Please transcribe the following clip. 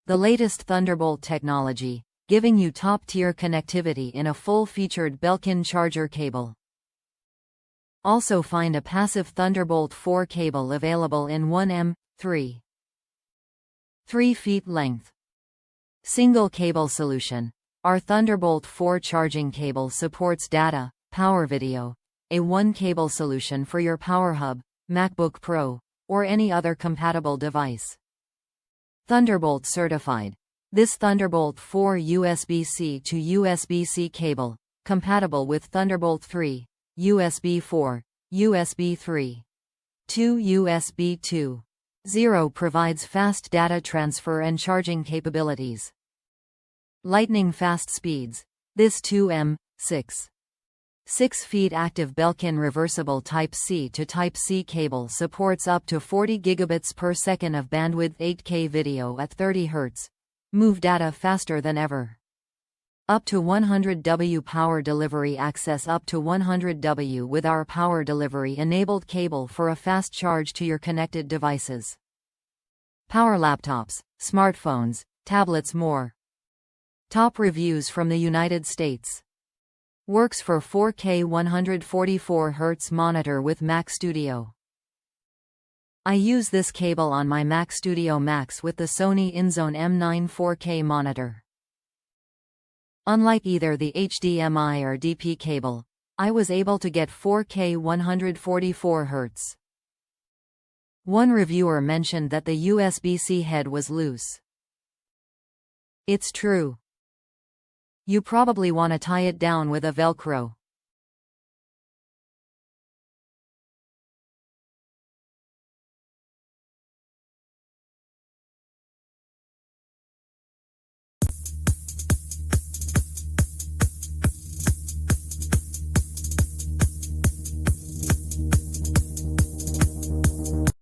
The latest Thunderbolt technology, giving you top-tier connectivity in a full-featured Belkin charger cable. Also find a passive Thunderbolt 4 cable available in 1 3 feet length. Single cable solution. Our Thunderbolt 4 charging cable supports data, power video, a one-cable solution for your power hub, MacBook Pro, or any other compatible device. Thunderbolt certified. This Thunderbolt 4 USB-C to USB-C cable, compatible with Thunderbolt 3, USB 4, USB 3, 2 USB 2.0 provides fast data transfer and charging capabilities. Lightning fast speeds. This 6 feet active Belkin reversible Type-C to Type-C cable supports up to 40 gigabits per second of bandwidth 8K video at 30 Hz. Move data faster than ever. Up to 100 W power delivery. Access up to 100 W with our power delivery enabled cable for a fast charge to your connected devices. Power laptops, smartphones, tablets, more. Top reviews from the United States. Works for 4K 144 Hz monitor with Mac Studio. I use this cable on my Mac Studio Max with the Sony InZone M9 4K monitor. Unlike either the HDMI or DP cable, I was able to get 4K 144 Hz. One reviewer mentioned that the USB-C head was loose. It's true. You probably want to tie it down with a Velcro.